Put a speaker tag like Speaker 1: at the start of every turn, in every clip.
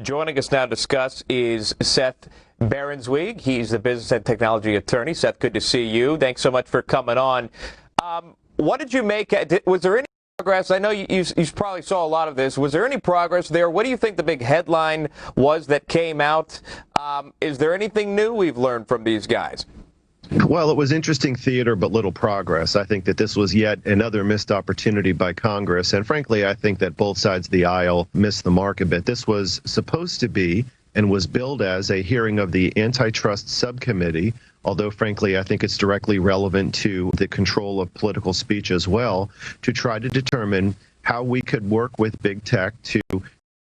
Speaker 1: Joining us now to discuss is Seth Berenzweig. He's the business and technology attorney. Seth, good to see you. Thanks so much for coming on. What did you make? Was there any progress? I know you probably saw a lot of this. Was there any progress there? What do you think the big headline was that came out? Is there anything new we've learned from these guys?
Speaker 2: Well, it was interesting theater, but little progress. I think that this was yet another missed opportunity by Congress. And frankly, I think that both sides of the aisle missed the mark a bit. This was supposed to be and was billed as a hearing of the antitrust subcommittee, although frankly, I think it's directly relevant to the control of political speech as well, to try to determine how we could work with big tech to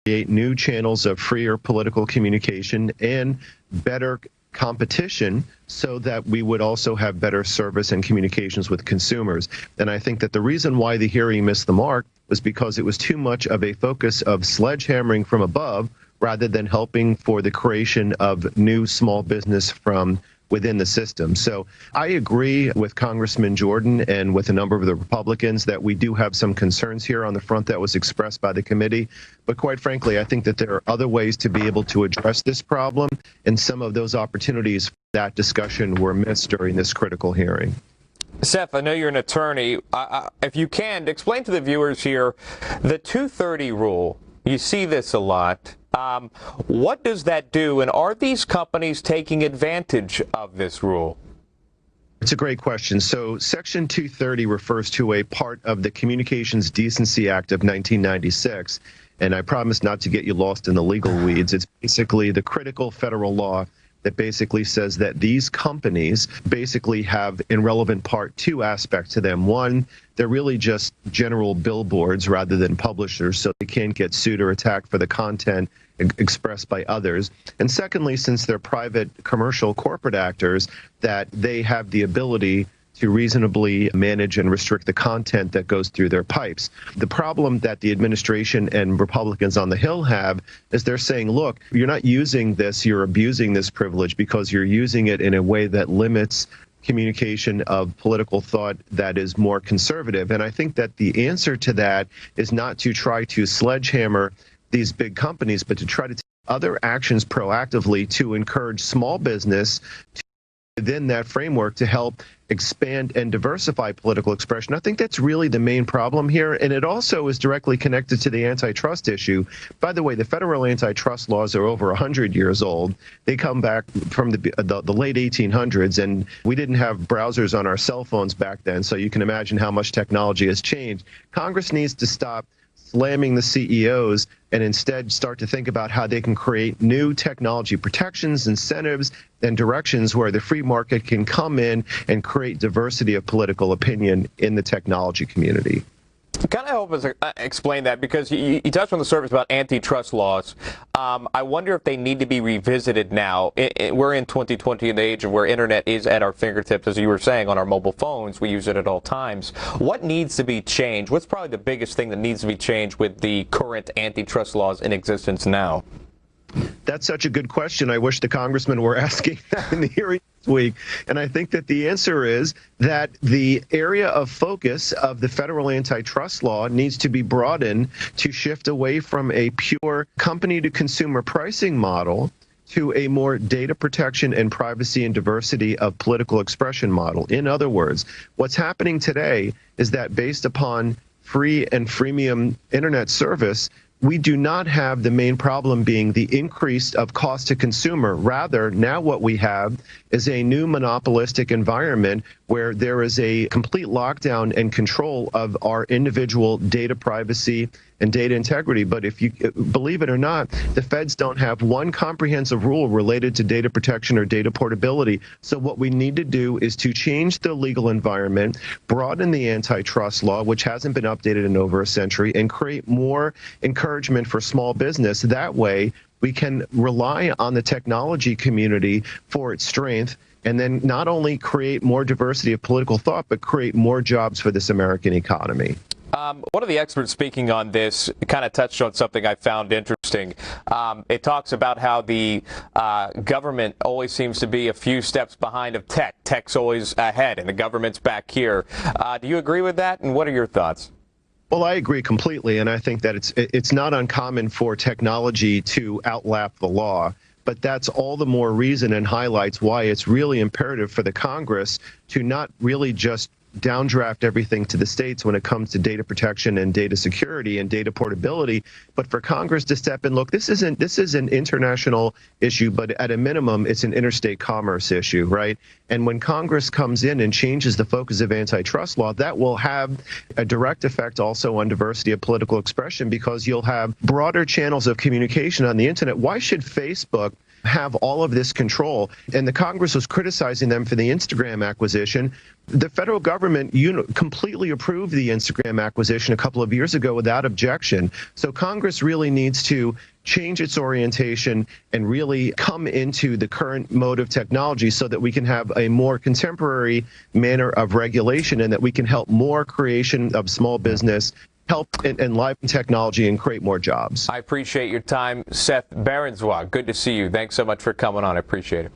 Speaker 2: create new channels of freer political communication and better competition so that we would also have better service and communications with consumers. And I think that the reason why the hearing missed the mark was because it was too much of a focus of sledgehammering from above rather than helping for the creation of new small business from within the system. So I agree with Congressman Jordan and with a number of the Republicans that we do have some concerns here on the front that was expressed by the committee. But quite frankly, I think that there are other ways to be able to address this problem, and some of those opportunities for that discussion were missed during this critical hearing.
Speaker 1: Seth, I know you're an attorney. If you can, explain to the viewers here the 230 rule. You see this a lot. What does that do, and are these companies taking advantage of this rule?
Speaker 2: It's a great question. So Section 230 refers to a part of the Communications Decency Act of 1996, and I promise not to get you lost in the legal weeds. It's basically the critical federal law that basically says that these companies basically have, in relevant part, two aspects to them. One, they're really just general billboards rather than publishers, so they can't get sued or attacked for the content expressed by others. And secondly, since they're private commercial corporate actors, that they have the ability to reasonably manage and restrict the content that goes through their pipes. The problem that the administration and Republicans on the Hill have is they're saying, look, you're not using this, you're abusing this privilege because you're using it in a way that limits communication of political thought that is more conservative. And I think that the answer to that is not to try to sledgehammer these big companies, but to try to take other actions proactively to encourage small business within that framework to help expand and diversify political expression. I think that's really the main problem here, and it also is directly connected to the antitrust issue. By the way, the federal antitrust laws are over 100 years old. They come back from the late 1800s, and we didn't have browsers on our cell phones back then, so you can imagine how much technology has changed. Congress needs to stop slamming the CEOs and instead start to think about how they can create new technology protections, incentives, and directions where the free market can come in and create diversity of political opinion in the technology community.
Speaker 1: Kind of help us explain that, because you touched on the surface about antitrust laws. I wonder if they need to be revisited now. We're in 2020, in the age of where internet is at our fingertips, as you were saying, on our mobile phones. We use it at all times. What needs to be changed? What's probably the biggest thing that needs to be changed with the current antitrust laws in existence now?
Speaker 2: That's such a good question. I wish the congressmen were asking that in the hearing this week. And I think that the answer is that the area of focus of the federal antitrust law needs to be broadened to shift away from a pure company-to-consumer pricing model to a more data protection and privacy and diversity of political expression model. In other words, what's happening today is that based upon free and freemium internet service, we do not have the main problem being the increase of cost to consumer. Rather, now what we have is a new monopolistic environment where there is a complete lockdown and control of our individual data privacy and data integrity. But if you believe it or not, the feds don't have one comprehensive rule related to data protection or data portability. So what we need to do is to change the legal environment, broaden the antitrust law, which hasn't been updated in over a century, and create more encouragement for small business. That way, we can rely on the technology community for its strength, and then not only create more diversity of political thought, but create more jobs for this American economy.
Speaker 1: One of the experts speaking on this kind of touched on something I found interesting. It talks about how the government always seems to be a few steps behind of tech. Tech's always ahead, and the government's back here. Do you agree with that, and what are your thoughts?
Speaker 2: Well, I agree completely, and I think that it's not uncommon for technology to outlap the law. But that's all the more reason and highlights why it's really imperative for the Congress to not really just downdraft everything to the states when it comes to data protection and data security and data portability, but for Congress to step in. Look, this is an international issue, but at a minimum, it's an interstate commerce issue, right? And when Congress comes in and changes the focus of antitrust law, that will have a direct effect also on diversity of political expression, because you'll have broader channels of communication on the internet. Why should Facebook have all of this control? And the Congress was criticizing them for the Instagram acquisition. The federal government completely approved the Instagram acquisition a couple of years ago without objection. So Congress really needs to change its orientation and really come into the current mode of technology so that we can have a more contemporary manner of regulation, and that we can help more creation of small business, help enliven technology, and create more jobs.
Speaker 1: I appreciate your time, Seth Berenzweig. Good to see you. Thanks so much for coming on. I appreciate it.